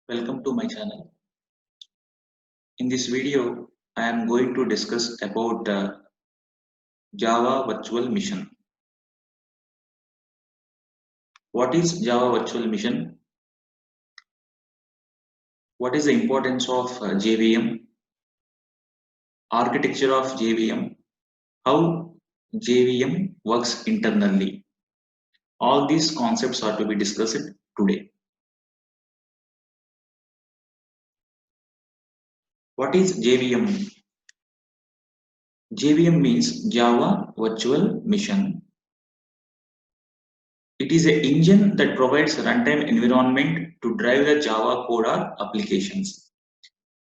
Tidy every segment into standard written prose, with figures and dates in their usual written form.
Welcome to my channel. In this video, I am going to discuss about Java Virtual Machine. What is Java Virtual Machine? What is the importance of JVM? Architecture of JVM? How JVM works internally? All these concepts are to be discussed today. What is JVM? JVM means Java Virtual Machine. It is an engine that provides a runtime environment to drive the Java code or applications.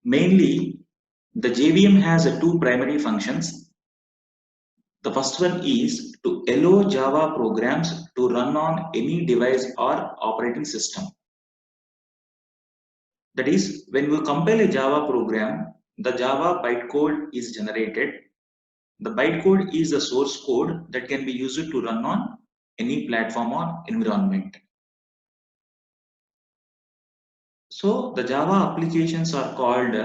Mainly, the JVM has two primary functions. The first one is to allow Java programs to run on any device or operating system. That is, when we compile a Java program, the Java bytecode is generated. The bytecode is the source code that can be used to run on any platform or environment. So the Java applications are called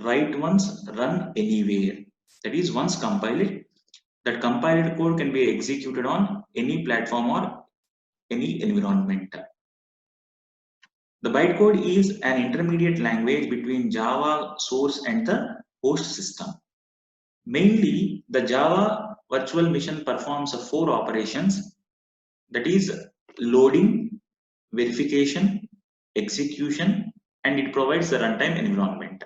write once, run anywhere. That is, once compiled, that compiled code can be executed on any platform or any environment. The bytecode is an intermediate language between Java source and the host system. Mainly, the Java virtual machine performs 4 operations, that is loading, verification, execution, and it provides the runtime environment.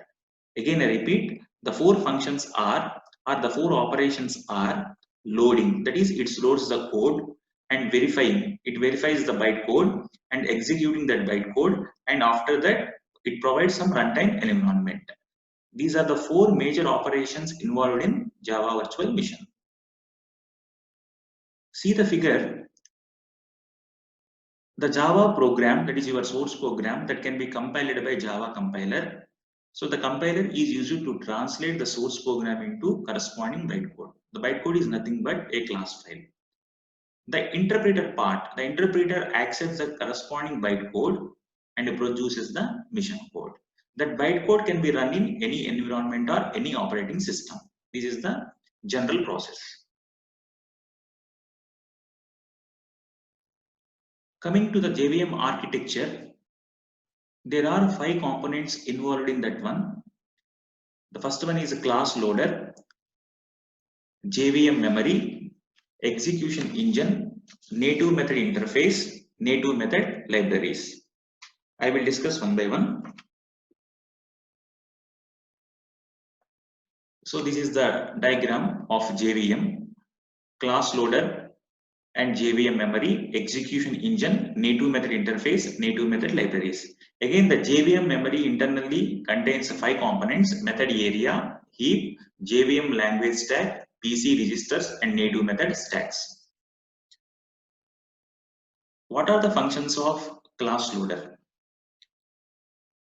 Again, I repeat, the 4 functions the 4 operations are loading, that is, it loads the code, and verifying, it verifies the bytecode, and executing that bytecode, and after that, it provides some runtime environment. These are the 4 major operations involved in Java Virtual Machine. See the figure. The Java program, that is your source program, that can be compiled by Java compiler. So the compiler is used to translate the source program into corresponding bytecode. The bytecode is nothing but a class file. The interpreter part, the interpreter accepts the corresponding bytecode and produces the machine code. That bytecode can be run in any environment or any operating system. This is the general process. Coming to the JVM architecture, there are 5 components involved in that one. The first one is a class loader, JVM memory, execution engine, native method interface, native method libraries. I will discuss one by one. So this is the diagram of JVM, class loader and JVM memory, execution engine, native method interface, native method libraries. Again, the JVM memory internally contains 5 components: method area, heap, JVM language stack, PC registers, and native method stacks. What are the functions of class loader?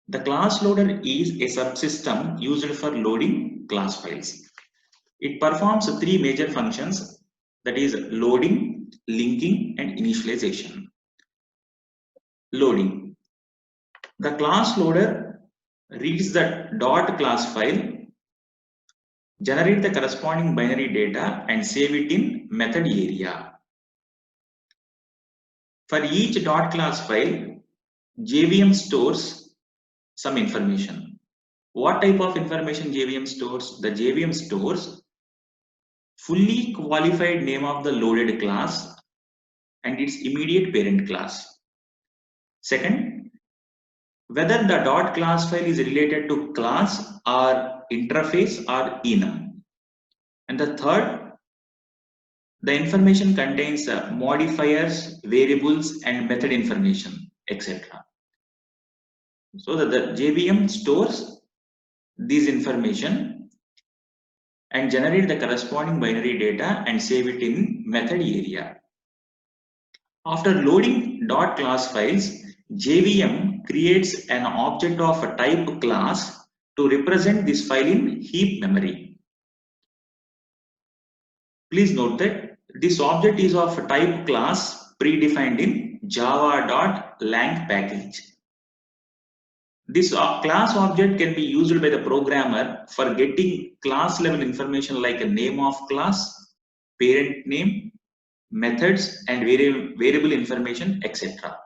The class loader is a subsystem used for loading class files. It performs 3 major functions, that is loading, linking, and initialization. Loading. The class loader reads the .class file, generate the corresponding binary data, and save it in method area. For each .class file, JVM stores some information. What type of information JVM stores? The JVM stores fully qualified name of the loaded class and its immediate parent class. Second, whether the .class file is related to class or interface or enum. And the third, the information contains modifiers, variables, and method information, etc. So that the JVM stores this information and generate the corresponding binary data and save it in method area. After loading .class files, JVM creates an object of a type class to represent this file in heap memory. Please note that this object is of a type class predefined in java.lang package. This class object can be used by the programmer for getting class level information like a name of class, parent name, methods, and variable information, etc.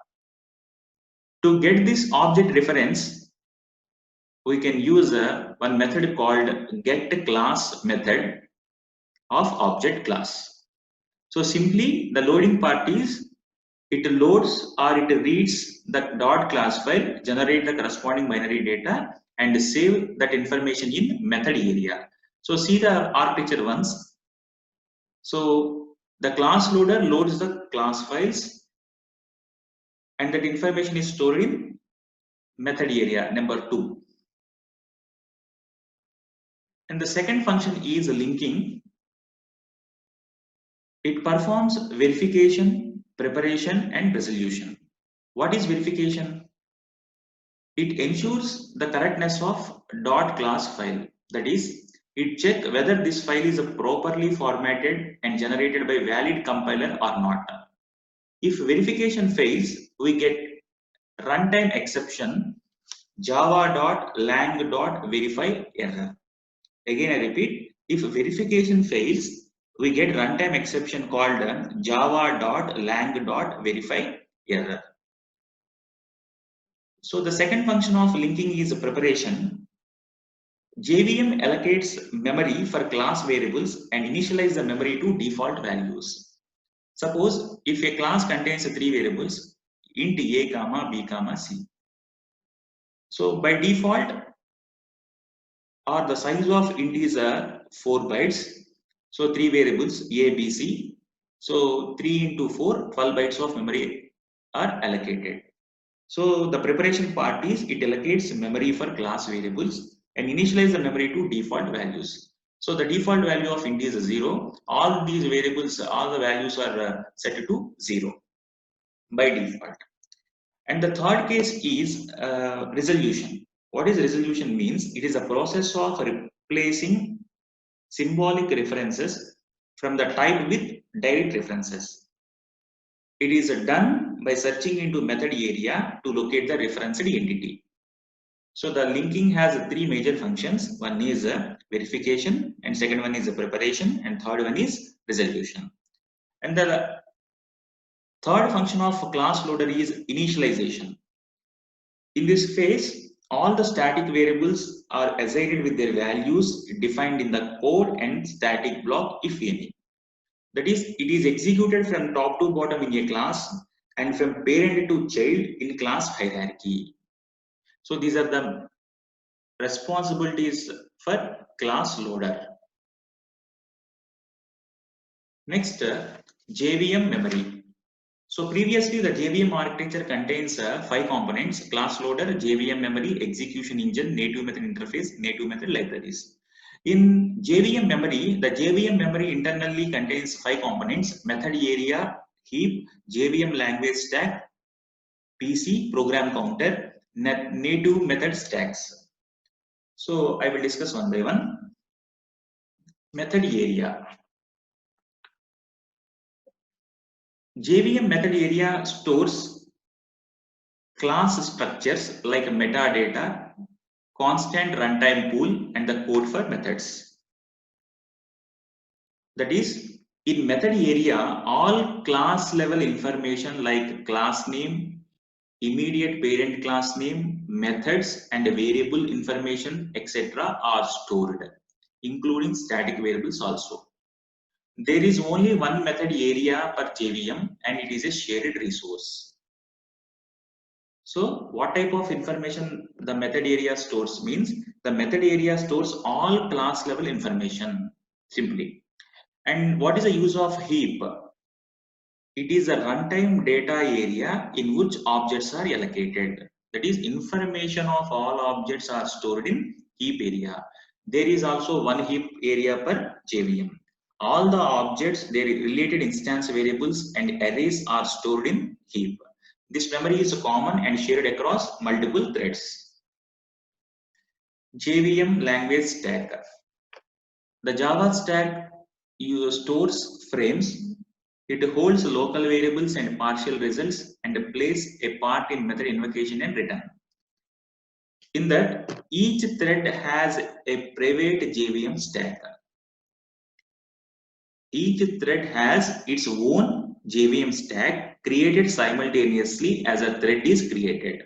To get this object reference, we can use one method called getClass method of object class. So simply the loading part is it loads or it reads the dot class file, generate the corresponding binary data, and save that information in method area. So see the architecture once. So the class loader loads the class files, and that information is stored in method area number 2. And the second function is linking. It performs verification, preparation, and resolution. What is verification? It ensures the correctness of dot class file. That is, it checks whether this file is properly formatted and generated by valid compiler or not. If verification fails, we get runtime exception java.lang.verify error. Again, I repeat, if verification fails, we get runtime exception called java.lang.verify error. So the second function of linking is preparation. JVM allocates memory for class variables and initialize the memory to default values. Suppose if a class contains 3 variables, int a, b, c. So by default, or the size of int is 4 bytes. So 3 variables a, b, c. So 3 into 4, 12 bytes of memory are allocated. So the preparation part is it allocates memory for class variables and initialize the memory to default values. So the default value of int is 0. All these variables, all the values are set to 0 by default. And the third case is resolution. What is resolution means? It is a process of replacing symbolic references from the type with direct references. It is done by searching into method area to locate the referenced entity. So the linking has 3 major functions. One is verification, and second one is preparation, and third one is resolution. And the third function of class loader is initialization. In this phase, all the static variables are assigned with their values defined in the code and static block, if any. That is, it is executed from top to bottom in a class and from parent to child in class hierarchy. So these are the responsibilities for class loader. Next, JVM memory. So previously the JVM architecture contains 5 components: class loader, JVM memory, execution engine, native method interface, native method libraries. In JVM memory, the JVM memory internally contains 5 components: method area, heap, JVM language stack, PC, program counter, native method stacks. So I will discuss one by one. Method area. JVM method area stores class structures like metadata, constant runtime pool, and the code for methods. That is, in method area, all class level information like class name, immediate parent class name, methods, and variable information, etc. are stored, including static variables also. There is only one method area per JVM, and it is a shared resource. So what type of information the method area stores means? The method area stores all class level information simply. And what is the use of heap? It is a runtime data area in which objects are allocated. That is, information of all objects are stored in heap area. There is also one heap area per JVM. All the objects, their related instance variables and arrays are stored in heap. This memory is common and shared across multiple threads. JVM language stack. The Java stack stores frames. It holds local variables and partial results and plays a part in method invocation and return. In that, each thread has a private JVM stack. Each thread has its own JVM stack created simultaneously as a thread is created.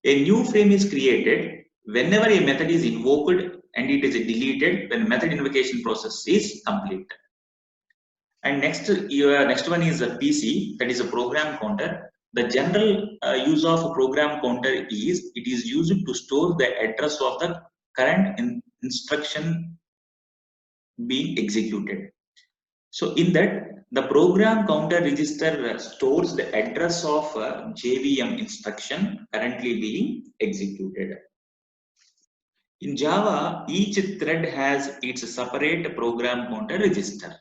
A new frame is created whenever a method is invoked and it is deleted when method invocation process is complete. And next one is a PC, that is a program counter. The general use of a program counter is it is used to store the address of the current instruction being executed. So in that, the program counter register stores the address of JVM instruction currently being executed. In Java, each thread has its separate program counter register.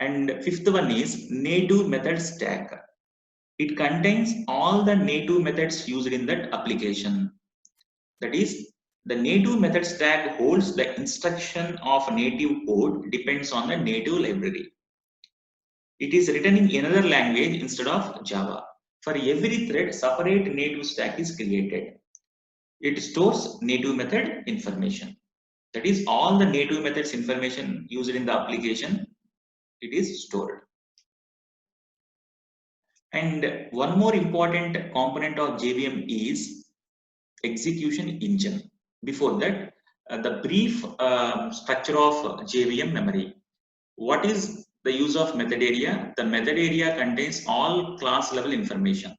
And fifth one is native method stack. It contains all the native methods used in that application. That is, the native method stack holds the instruction of native code depends on the native library. It is written in another language instead of Java. For every thread, separate native stack is created. It stores native method information. That is, all the native methods information used in the application, it is stored. And one more important component of JVM is execution engine. Before that, the brief structure of JVM memory. What is the use of method area? The method area contains all class level information.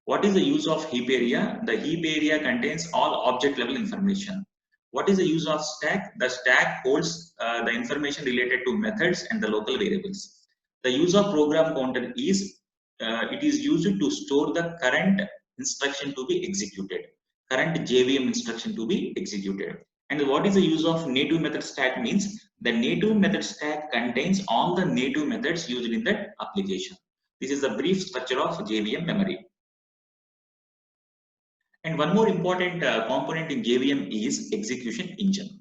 What is the use of heap area? The heap area contains all object level information. What is the use of stack? The stack holds the information related to methods and the local variables. The use of program counter is it is used to store the current instruction to be executed, current JVM instruction to be executed. And what is the use of native method stack means the native method stack contains all the native methods used in that application. This is the brief structure of JVM memory. And one more important component in JVM is execution engine.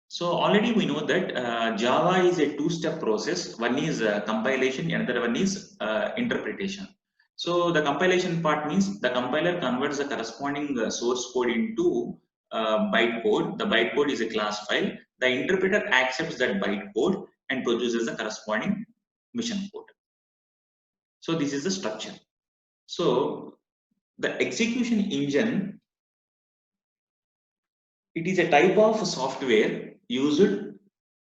So already we know that Java is a two-step process. One is compilation, another one is interpretation. So the compilation part means the compiler converts the corresponding source code into bytecode. The bytecode is a class file. The interpreter accepts that bytecode and produces the corresponding mission code. So this is the structure. So the execution engine, it is a type of software used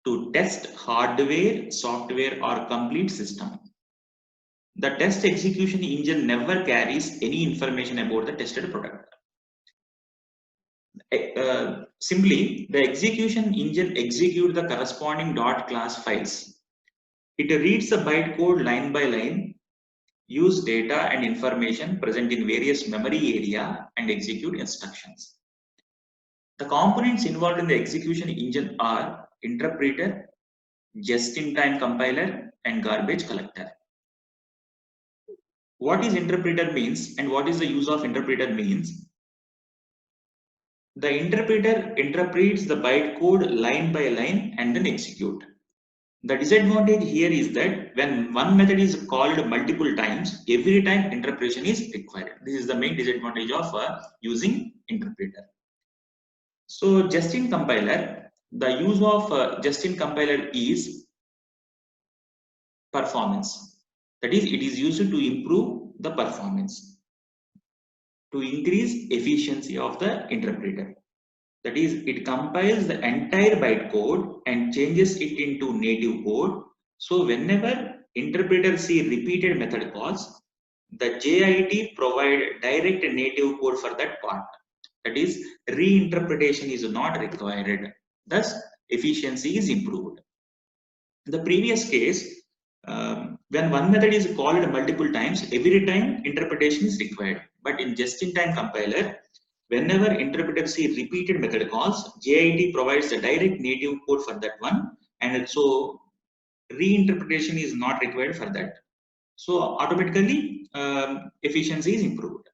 to test hardware, software, or complete system. The test execution engine never carries any information about the tested product. Simply, the execution engine executes the corresponding .class files. It reads the bytecode line by line, use data and information present in various memory area, and execute instructions. The components involved in the execution engine are interpreter, just-in-time compiler, and garbage collector. What is interpreter means and what is the use of interpreter means? The interpreter interprets the bytecode line by line and then execute. The disadvantage here is that when one method is called multiple times, every time interpretation is required. This is the main disadvantage of using interpreter. So just-in compiler, the use of just-in compiler is performance. That is, it is used to improve the performance, to increase efficiency of the interpreter. That is, it compiles the entire bytecode and changes it into native code. So whenever interpreter see repeated method calls, the JIT provide direct native code for that part. That is, reinterpretation is not required. Thus, efficiency is improved. In the previous case, when one method is called multiple times, every time interpretation is required. But in just-in-time compiler, whenever interpreter see repeated method calls, JIT provides the direct native code for that one, and so reinterpretation is not required for that. So automatically efficiency is improved.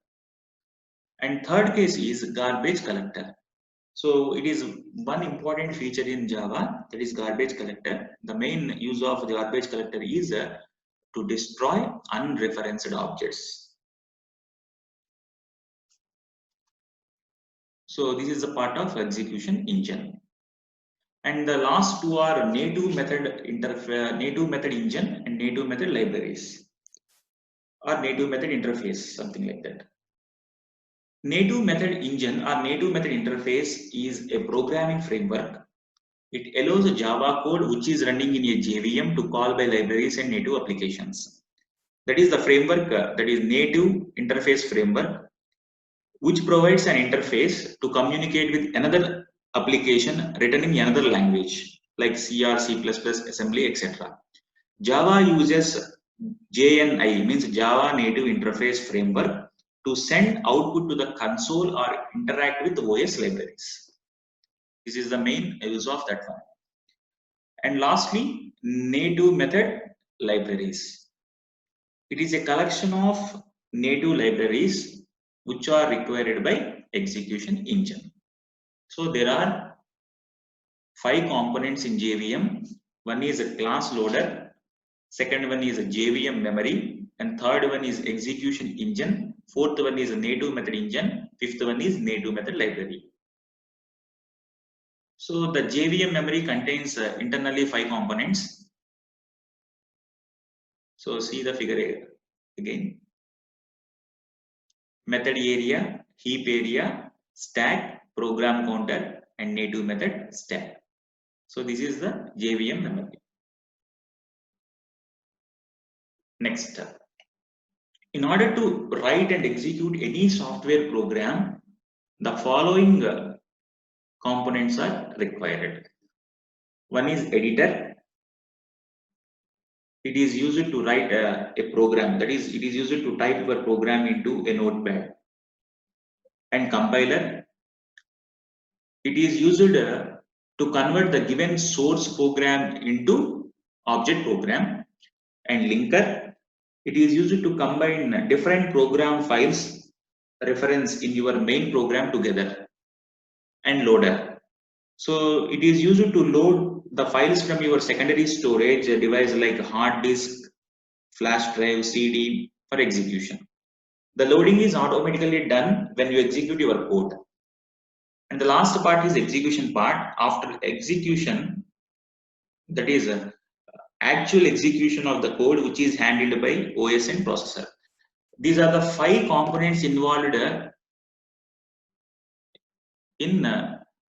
And third case is garbage collector. So it is one important feature in Java, that is garbage collector. The main use of the garbage collector is to destroy unreferenced objects. So this is a part of execution engine. And the last two are native method engine and native method libraries, or native method interface, something like that. Native method engine or native method interface is a programming framework. It allows Java code which is running in a JVM to call by libraries and native applications. That is the framework, that is native interface framework, which provides an interface to communicate with another application written in another language like C or C++, assembly, etc. Java uses JNI, means Java Native Interface Framework, to send output to the console or interact with OS libraries. This is the main use of that one. And lastly, native method libraries. It is a collection of native libraries which are required by execution engine. So there are 5 components in JVM. One is a class loader, second one is a JVM memory, and third one is execution engine, fourth one is a native method engine, fifth one is native method library. So the JVM memory contains internally 5 components. So see the figure again. Method area, heap area, stack, program counter, and native method stack. So this is the JVM memory. Next, in order to write and execute any software program, the following components are required. One is editor. It is used to write a program, that is, it is used to type your program into a notepad. And compiler, it is used to convert the given source program into object program. And linker, it is used to combine different program files reference in your main program together. And loader, so it is used to load the files from your secondary storage device like hard disk, flash drive, CD for execution. The loading is automatically done when you execute your code. And the last part is execution part. After execution, that is actual execution of the code which is handled by OS and processor. These are the 5 components involved in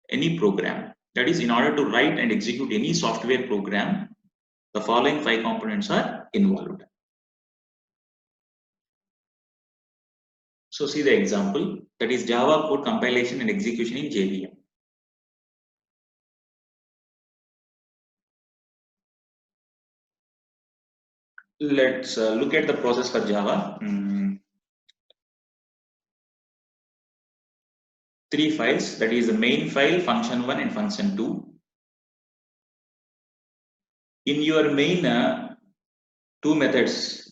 any program. That is, in order to write and execute any software program, the following 5 components are involved. So see the example, that is Java code compilation and execution in JVM. Let's look at the process for Java. 3 files, that is the main file, function1 and function2. In your main 2 methods,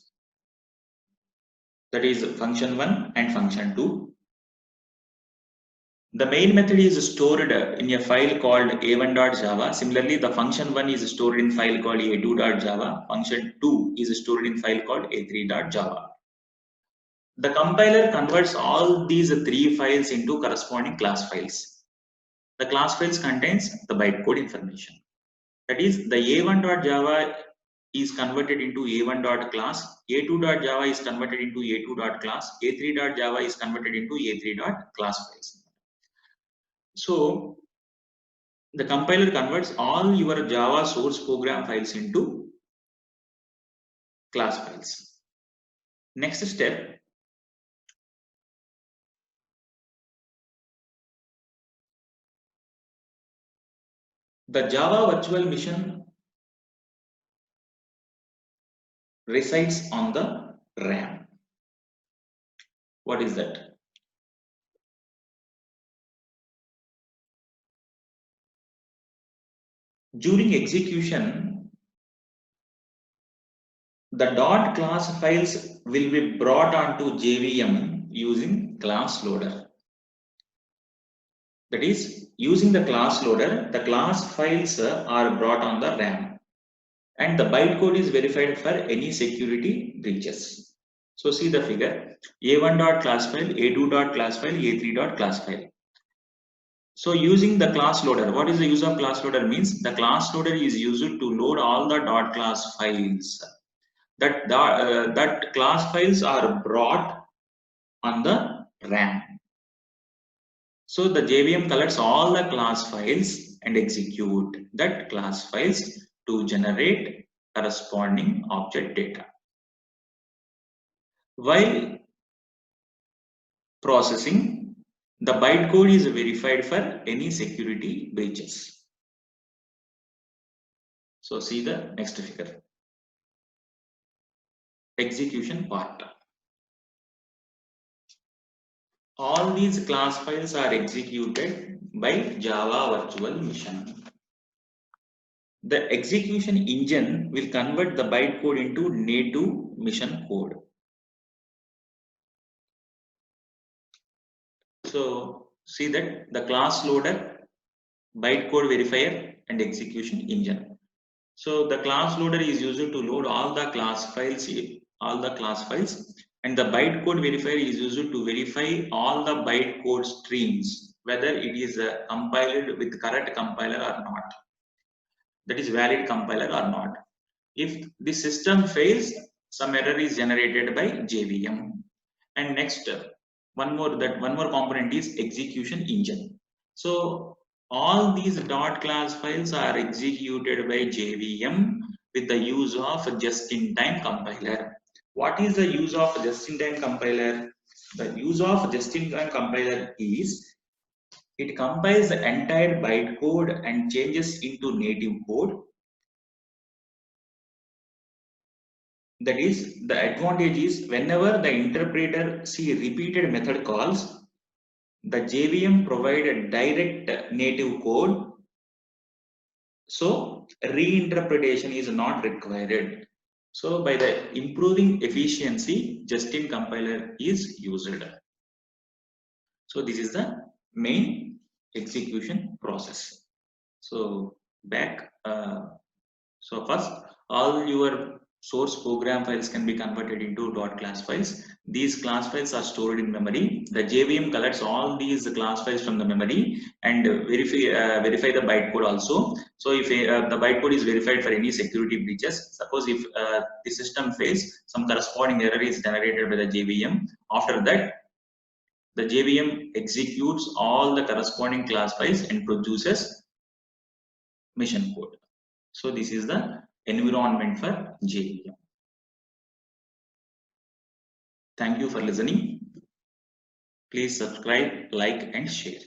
that is function1 and function2. The main method is stored in a file called a1.java. Similarly, the function1 is stored in file called a2.java. Function2 is stored in file called a3.java. The compiler converts all these 3 files into corresponding class files. The class files contains the bytecode information. That is, the a1.java is converted into a1.class, a2.java is converted into a2.class, a3.java is converted into a3.class files. So the compiler converts all your Java source program files into class files. Next step, the Java virtual machine resides on the RAM. What is that? During execution, the .class files will be brought onto JVM using class loader. That is, using the class loader, the class files are brought on the RAM, and the bytecode is verified for any security breaches. So see the figure, a1.class file, a2.class file, a3.class file. So using the class loader, what is the use of class loader means? The class loader is used to load all the dot class files. That class files are brought on the RAM. So the JVM collects all the class files and execute that class files to generate corresponding object data. While processing, the bytecode is verified for any security breaches. So see the next figure. Execution part. All these class files are executed by Java Virtual Machine. The execution engine will convert the bytecode into native mission code. So see that the class loader, bytecode verifier and execution engine. So the class loader is used to load all the class files, and the bytecode verifier is used to verify all the bytecode streams, whether it is compiled with correct compiler or not. That is valid compiler or not. If the system fails, some error is generated by JVM. And next, one more component is execution engine. So all these dot class files are executed by JVM with the use of just-in-time compiler. What is the use of just-in-time compiler? The use of just-in-time compiler is it compiles the entire bytecode and changes into native code. That is, the advantage is whenever the interpreter see repeated method calls, the JVM provide a direct native code, so reinterpretation is not required. So by the improving efficiency, just-in compiler is used. So this is the main execution process. So back, so first, all your source program files can be converted into dot class files. These class files are stored in memory. The JVM collects all these class files from the memory and verify the bytecode also. So if the bytecode is verified for any security breaches, suppose if the system fails, some corresponding error is generated by the JVM. After that, the JVM executes all the corresponding class files and produces mission code. So this is the environment for JVM. Thank you for listening. Please subscribe, like and share.